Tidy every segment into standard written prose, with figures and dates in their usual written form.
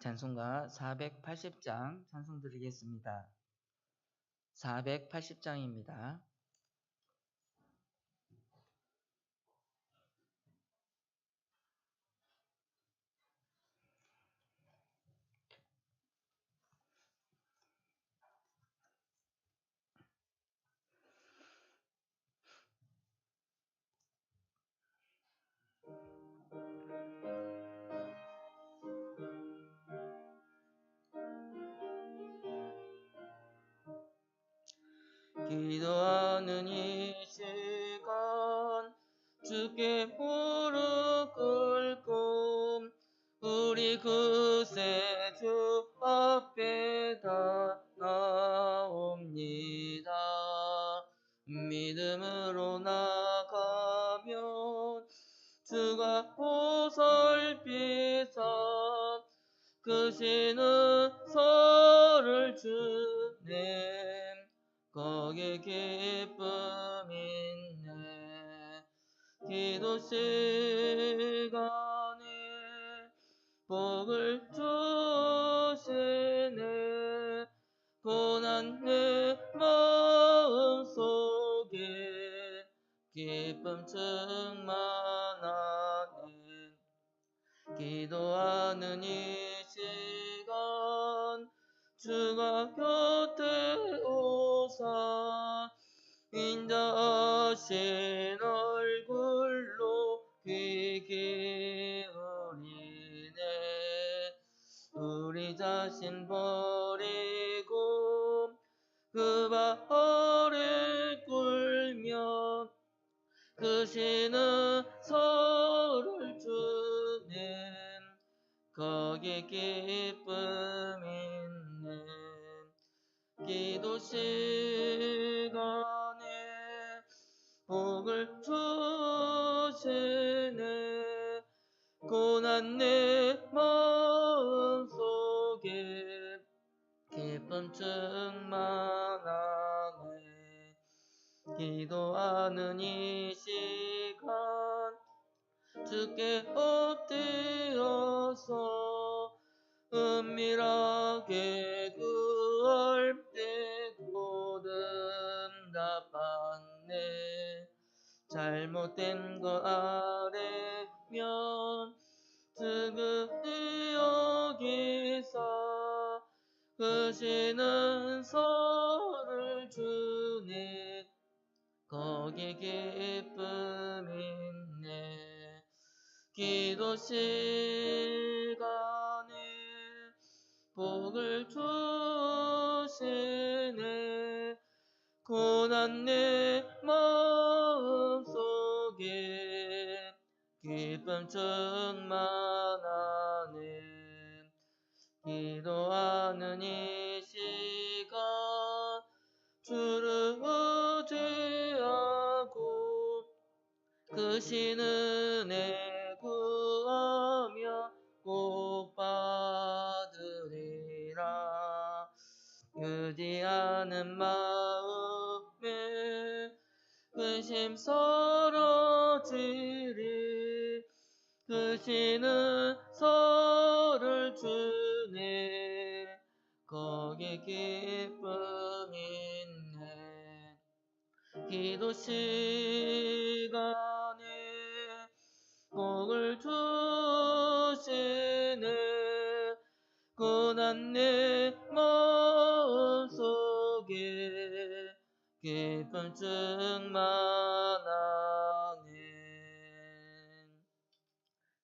찬송가 480장 찬송 드리겠습니다. 480장입니다. 기도하는 이 시간 주께 무릎 꿇고 우리 구세주 앞에 다 나옵니다. 믿음으로 나가면 주가 보살피사 크시는 설을 주네. 거기에 기쁨 있네. 기도 시간에 복을 주시네. 고난 내 마음속에 기쁨 충만하네. 기도하는 이 시간 주가 곁에 오사 인자하신 얼굴로 귀 기울이네. 우리 자신 버리고 그 발 아래 꿇며 크시는 설을 주네. 거기에 기쁨 있네. 기도 시간에 복을 주시네. 고난 내 마음속에 기쁨 충만하네. 기도하는 이 시간 주께 엎드려서 은밀하게 구할 때 고든답하네. 잘못된 것 아래면 지극히 여기사 크시는 설을 주네. 거기에 기쁨 있네. 기도 시간에 복을 주시네. 고난 내 마음속에 기쁨 충만하네. 기도하는 이 시간 주를 의지하고 크신 은혜 구하며 꼭 받으리라. 의지하는 마음에 근심 사라지리. 크시는 설을 주네. 거기에 기쁨 있네. 기도 시간에 복을 주시네. 고난 내 마음속에 기쁨 충만하네.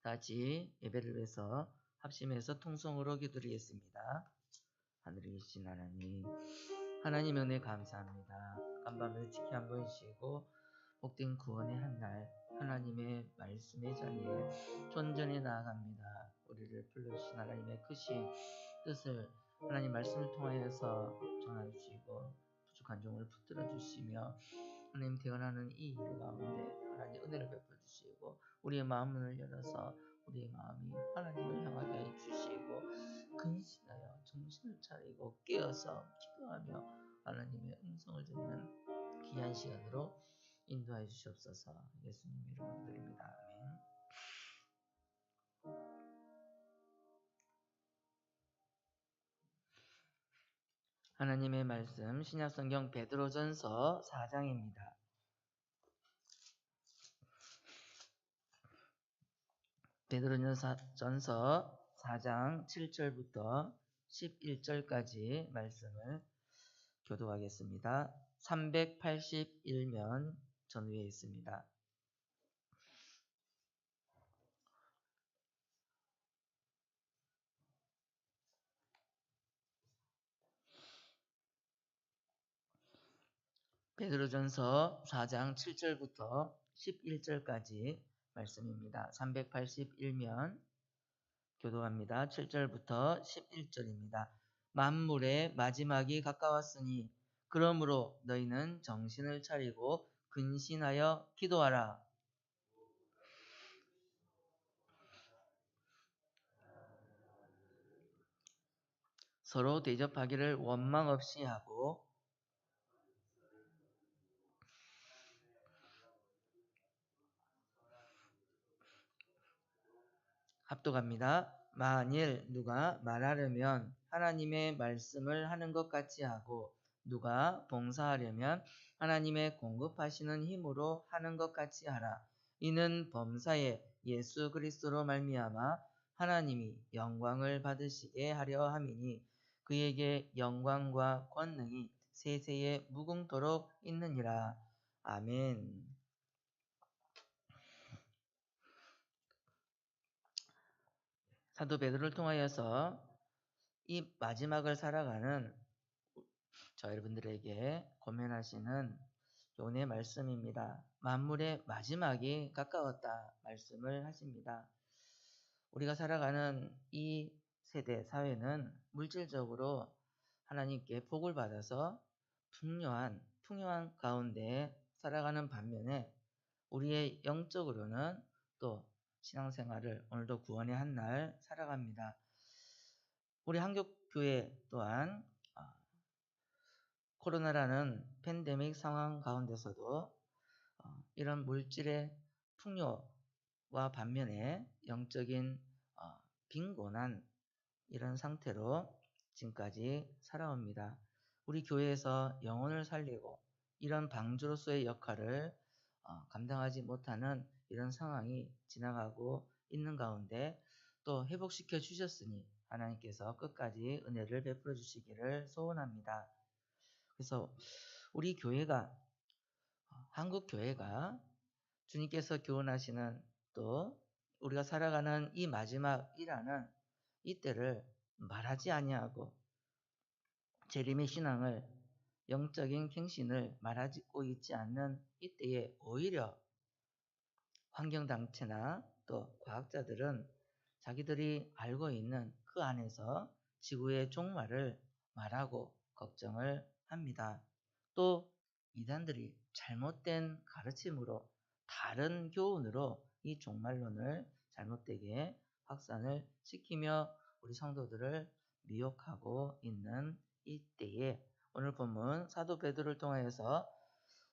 다시 예배를 위해서 합심해서 통성으로 기도드리겠습니다. 하늘에 계신 하나님, 하나님 은혜 감사합니다. 간밤을 지켜 한 번 쉬고 복된 구원의 한날 하나님의 말씀의 자리에 존전해 나아갑니다. 우리를 불러주신 하나님의 크신 뜻을 하나님 말씀을 통하여서 전하주시고 부족한 종을 붙들어 주시며 하나님 대언하는 이 일 가운데 하나님 은혜를 베풀어 주시고 우리의 마음을 열어서 우리의 마음이 하나님을 향하게 해주시고 근신하여 정신을 차리고 깨어서 기도하며 하나님의 음성을 듣는 귀한 시간으로 인도하여 주시옵소서. 예수님 이름으로 드립니다. 아멘. 하나님의 말씀 신약성경 베드로전서 4장입니다. 베드로전서 4장 7절부터 11절까지 말씀을 교독하겠습니다. 381면 전후에 있습니다. 베드로전서 4장 7절부터 11절까지 말씀입니다. 381면 교독합니다. 7절부터 11절입니다. 만물의 마지막이 가까웠으니 그러므로 너희는 정신을 차리고 근신하여 기도하라. 서로 대접하기를 원망 없이 하고 합독합니다. 만일 누가 말하려면 하나님의 말씀을 하는 것 같이 하고 누가 봉사하려면 하나님의 공급하시는 힘으로 하는 것 같이 하라. 이는 범사에 예수 그리스도로 말미암아 하나님이 영광을 받으시게 하려 함이니 그에게 영광과 권능이 세세에 무궁토록 있느니라. 아멘. 사도 베드로를 통하여서 이 마지막을 살아가는 저 여러분들에게 권면하시는 요의 말씀입니다. 만물의 마지막이 가까웠다 말씀을 하십니다. 우리가 살아가는 이 세대 사회는 물질적으로 하나님께 복을 받아서 풍요한 가운데 살아가는 반면에 우리의 영적으로는 또 신앙생활을 오늘도 구원의 한 날 살아갑니다. 우리 한국교회 또한 코로나라는 팬데믹 상황 가운데서도 이런 물질의 풍요와 반면에 영적인 빈곤한 이런 상태로 지금까지 살아옵니다. 우리 교회에서 영혼을 살리고 이런 방주로서의 역할을 감당하지 못하는 이런 상황이 지나가고 있는 가운데 또 회복시켜 주셨으니 하나님께서 끝까지 은혜를 베풀어 주시기를 소원합니다. 그래서 우리 교회가 한국 교회가 주님께서 교훈하시는 또 우리가 살아가는 이 마지막이라는 이때를 말하지 아니하고 재림의 신앙을 영적인 갱신을 말하고 있지 않는 이때에 오히려 환경단체나 또 과학자들은 자기들이 알고 있는 그 안에서 지구의 종말을 말하고 걱정을 합니다. 또 이단들이 잘못된 가르침으로 다른 교훈으로 이 종말론을 잘못되게 확산을 시키며 우리 성도들을 미혹하고 있는 이때에 오늘 본문 사도 베드로를 통하여서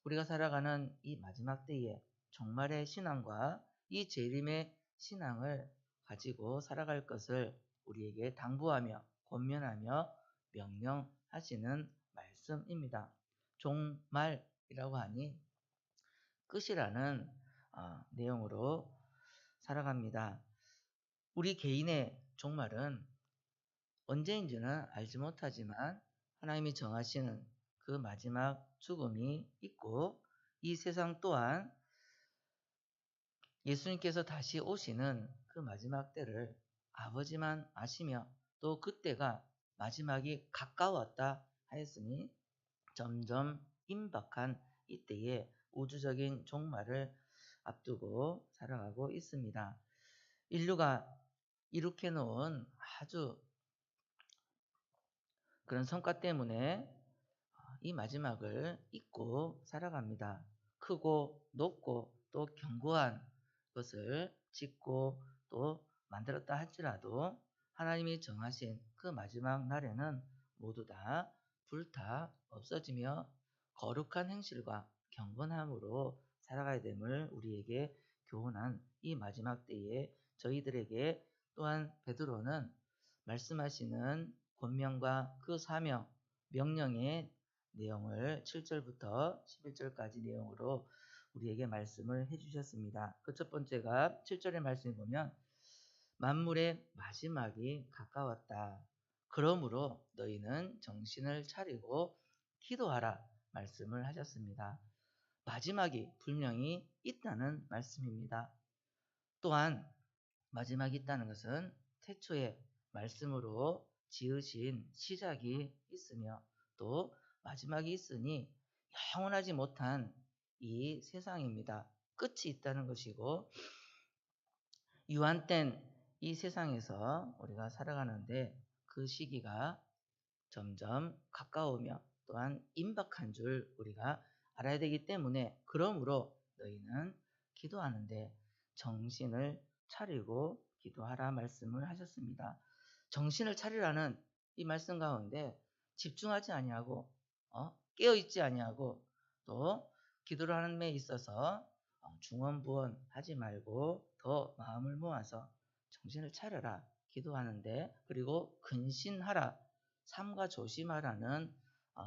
우리가 살아가는 이 마지막 때에 종말의 신앙과 이 재림의 신앙을 가지고 살아갈 것을 우리에게 당부하며 권면하며 명령하시는 말씀입니다. 종말이라고 하니 끝이라는 내용으로 살아갑니다. 우리 개인의 종말은 언제인지는 알지 못하지만 하나님이 정하시는 그 마지막 죽음이 있고 이 세상 또한 예수님께서 다시 오시는 그 마지막 때를 아버지만 아시며 또 그때가 마지막이 가까웠다 하였으니 점점 임박한 이때에 우주적인 종말을 앞두고 살아가고 있습니다. 인류가 이룩해 놓은 아주 그런 성과 때문에 이 마지막을 잊고 살아갑니다. 크고 높고 또 견고한 것을 짓고 또 만들었다 할지라도 하나님이 정하신 그 마지막 날에는 모두 다 불타 없어지며 거룩한 행실과 경건함으로 살아가야 됨을 우리에게 교훈한 이 마지막 때에 저희들에게 또한 베드로는 말씀하시는 권면과 그 사명, 명령의 내용을 7절부터 11절까지 내용으로 우리에게 말씀을 해주셨습니다. 그 첫 번째가 7절의 말씀을 보면 만물의 마지막이 가까웠다. 그러므로 너희는 정신을 차리고 기도하라 말씀을 하셨습니다. 마지막이 분명히 있다는 말씀입니다. 또한 마지막이 있다는 것은 태초에 말씀으로 지으신 시작이 있으며 또 마지막이 있으니 영원하지 못한 이 세상입니다. 끝이 있다는 것이고 유한된 이 세상에서 우리가 살아가는데 그 시기가 점점 가까우며 또한 임박한 줄 우리가 알아야 되기 때문에 그러므로 너희는 기도하는데 정신을 차리고 기도하라 말씀을 하셨습니다. 정신을 차리라는 이 말씀 가운데 집중하지 아니하고 깨어있지 아니하고 또 기도를 하는 데 있어서 중언부언하지 말고 더 마음을 모아서 정신을 차려라 기도하는데 그리고 근신하라 삼가 조심하라는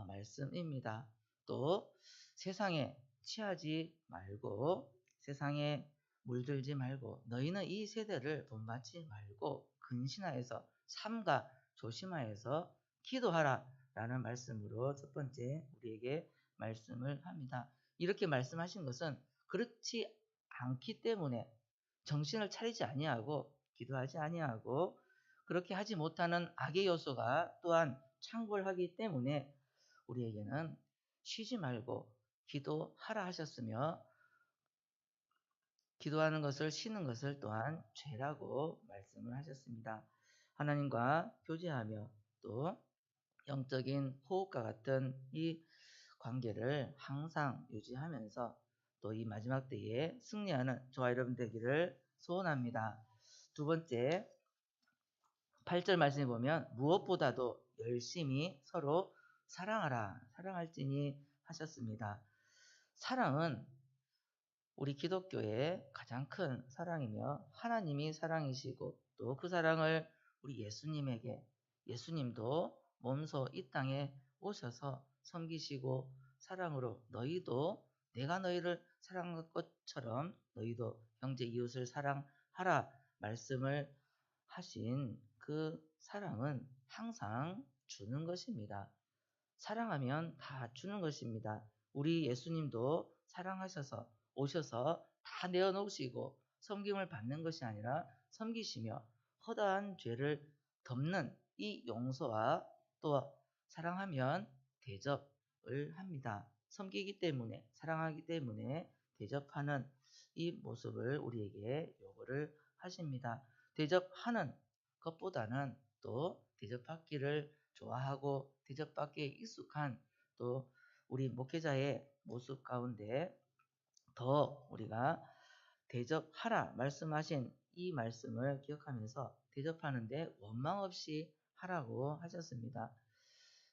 말씀입니다. 또 세상에 취하지 말고 세상에 물들지 말고 너희는 이 세대를 본받지 말고 근신하여서 삼가 조심하여서 기도하라 라는 말씀으로 첫 번째 우리에게 말씀을 합니다. 이렇게 말씀하신 것은 그렇지 않기 때문에 정신을 차리지 아니하고 기도하지 아니하고 그렇게 하지 못하는 악의 요소가 또한 창궐하기 때문에 우리에게는 쉬지 말고 기도하라 하셨으며 기도하는 것을 쉬는 것을 또한 죄라고 말씀을 하셨습니다. 하나님과 교제하며 또 영적인 호흡과 같은 이 관계를 항상 유지하면서 또 이 마지막 때에 승리하는 저와 여러분 되기를 소원합니다. 두 번째 8절 말씀에 보면 무엇보다도 열심히 서로 사랑하라 사랑할지니 하셨습니다. 사랑은 우리 기독교의 가장 큰 사랑이며 하나님이 사랑이시고 또 그 사랑을 우리 예수님에게 예수님도 몸소 이 땅에 오셔서 섬기시고 사랑으로 너희도 내가 너희를 사랑한 것처럼 너희도 형제 이웃을 사랑하라 말씀을 하신 그 사랑은 항상 주는 것입니다. 사랑하면 다 주는 것입니다. 우리 예수님도 사랑하셔서 오셔서 다 내어놓으시고 섬김을 받는 것이 아니라 섬기시며 허다한 죄를 덮는 이 용서와 또 사랑하면 대접을 합니다. 섬기기 때문에 사랑하기 때문에 대접하는 이 모습을 우리에게 요구를 하십니다. 대접하는 것보다는 또 대접받기를 좋아하고 대접받기에 익숙한 또 우리 목회자의 모습 가운데 더 우리가 대접하라 말씀하신 이 말씀을 기억하면서 대접하는데 원망 없이 하라고 하셨습니다.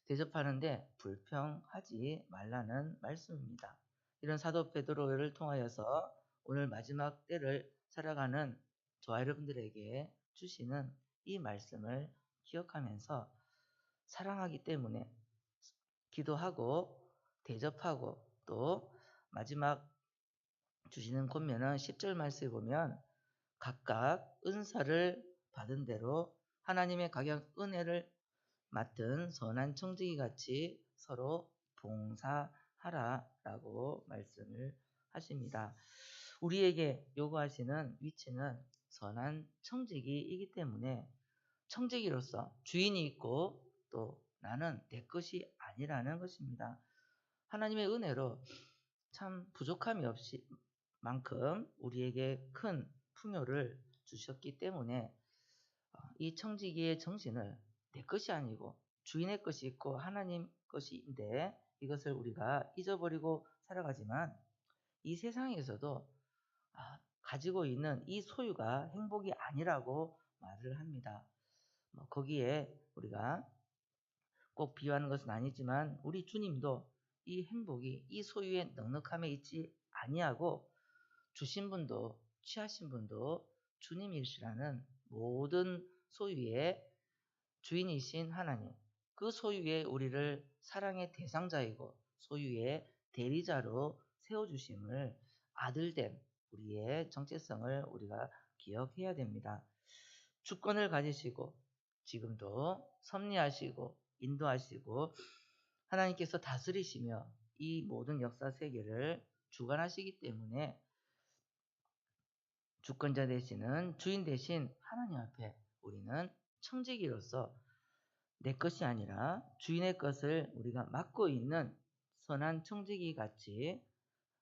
대접하는데 불평하지 말라는 말씀입니다. 이런 사도 베드로를 통하여서 오늘 마지막 때를 살아가는 저와 여러분들에게 주시는 이 말씀을 기억하면서 사랑하기 때문에 기도하고 대접하고 또 마지막 주시는 권면은 10절 말씀에 보면 각각 은사를 받은 대로 하나님의 각양 은혜를 맡은 선한 청지기 같이 서로 봉사하라라고 말씀을 하십니다. 우리에게 요구하시는 위치는 선한 청지기이기 때문에 청지기로서 주인이 있고 또 나는 내 것이 아니라는 것입니다. 하나님의 은혜로 참 부족함이 없이 만큼 우리에게 큰 풍요를 주셨기 때문에 이 청지기의 정신을 내 것이 아니고 주인의 것이 있고 하나님 것인데 이것을 우리가 잊어버리고 살아가지만 이 세상에서도 가지고 있는 이 소유가 행복이 아니라고 말을 합니다. 거기에 우리가 꼭 비유하는 것은 아니지만 우리 주님도 이 행복이 이 소유의 넉넉함에 있지 아니하고 주신 분도 취하신 분도 주님이시라는 모든 소유의 주인이신 하나님 그 소유의 우리를 사랑의 대상자이고 소유의 대리자로 세워주심을 아들된 우리의 정체성을 우리가 기억해야 됩니다. 주권을 가지시고 지금도 섭리하시고 인도하시고 하나님께서 다스리시며 이 모든 역사 세계를 주관하시기 때문에 주권자 되시는 주인 되신 하나님 앞에 우리는 청지기로서 내 것이 아니라 주인의 것을 우리가 맡고 있는 선한 청지기 같이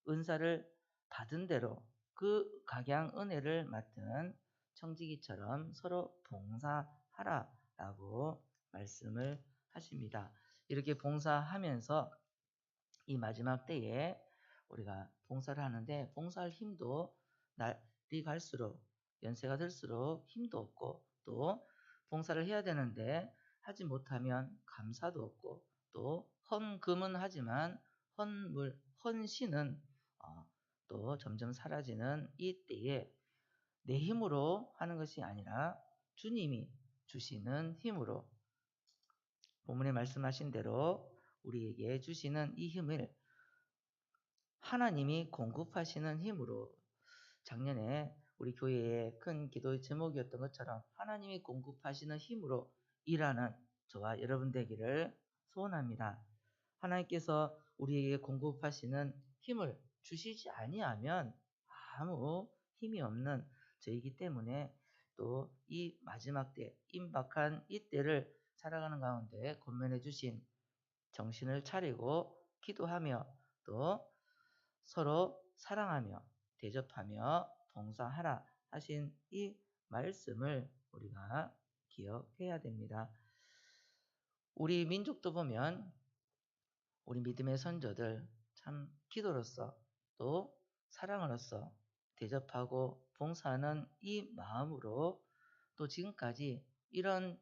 은사를 받은 대로 그 각양 은혜를 맡은 청지기처럼 서로 봉사하라라고 말씀을 하십니다. 이렇게 봉사하면서 이 마지막 때에 우리가 봉사를 하는데 봉사할 힘도 날이 갈수록 연세가 들수록 힘도 없고 또 봉사를 해야 되는데 하지 못하면 감사도 없고 또 헌금은 하지만 헌신은 또 점점 사라지는 이 때에 내 힘으로 하는 것이 아니라 주님이 주시는 힘으로 본문에 말씀하신 대로 우리에게 주시는 이 힘을 하나님이 공급하시는 힘으로 작년에 우리 교회의 큰 기도의 제목이었던 것처럼 하나님이 공급하시는 힘으로 일하는 저와 여러분 되기를 소원합니다. 하나님께서 우리에게 공급하시는 힘을 주시지 아니하면 아무 힘이 없는 저이기 때문에 또 이 마지막 때 임박한 이 때를 살아가는 가운데 권면해 주신 정신을 차리고 기도하며 또 서로 사랑하며 대접하며 봉사하라 하신 이 말씀을 우리가 기억해야 됩니다. 우리 민족도 보면 우리 믿음의 선조들 참 기도로서 또 사랑으로서 대접하고 봉사하는 이 마음으로 또 지금까지 이런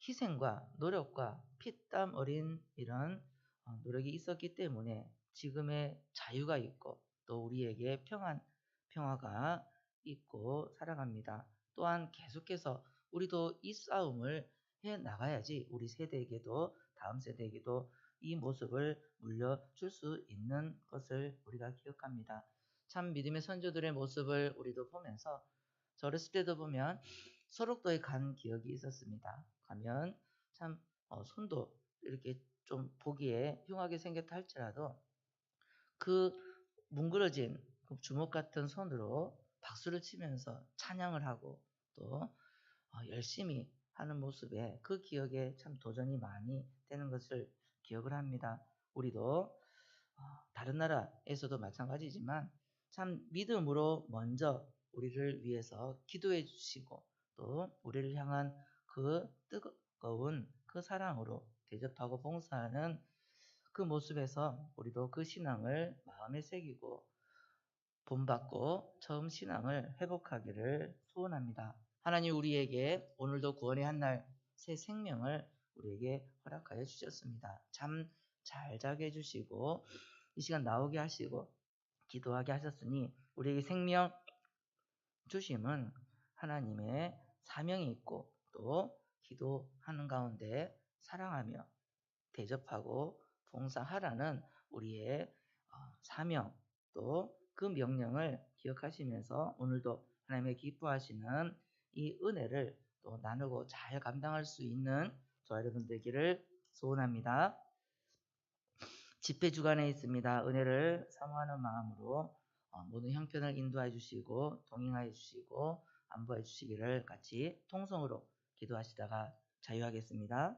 희생과 노력과 피땀 어린 이런 노력이 있었기 때문에 지금의 자유가 있고 또 우리에게 평화가 있고 살아갑니다. 또한 계속해서 우리도 이 싸움을 해 나가야지 우리 세대에게도 다음 세대에게도 이 모습을 물려줄 수 있는 것을 우리가 기억합니다. 참 믿음의 선조들의 모습을 우리도 보면서 저 어렸을 때도 보면 소록도에 간 기억이 있었습니다. 가면 참 손도 이렇게 좀 보기에 흉하게 생겼다 할지라도 그 뭉그러진 그 주먹 같은 손으로 박수를 치면서 찬양을 하고 또 열심히 하는 모습에 그 기억에 참 도전이 많이 되는 것을 기억을 합니다. 우리도 다른 나라에서도 마찬가지지만 참 믿음으로 먼저 우리를 위해서 기도해 주시고 또 우리를 향한 그 뜨거운 그 사랑으로 대접하고 봉사하는 그 모습에서 우리도 그 신앙을 마음에 새기고 본받고 처음 신앙을 회복하기를 소원합니다. 하나님 우리에게 오늘도 구원의 한날 새 생명을 우리에게 허락하여 주셨습니다. 잠 잘 자게 해주시고 이 시간 나오게 하시고 기도하게 하셨으니 우리에게 생명 주심은 하나님의 사명이 있고 또 기도하는 가운데 사랑하며 대접하고 봉사하라는 우리의 사명 또 그 명령을 기억하시면서 오늘도 하나님의 기뻐하시는 이 은혜를 또 나누고 잘 감당할 수 있는 저와 여러분 되기를 소원합니다. 집회 주간에 있습니다. 은혜를 사모하는 마음으로 모든 형편을 인도해 주시고 동행하여 주시고 안보해 주시기를 같이 통성으로 기도하시다가 자유하겠습니다.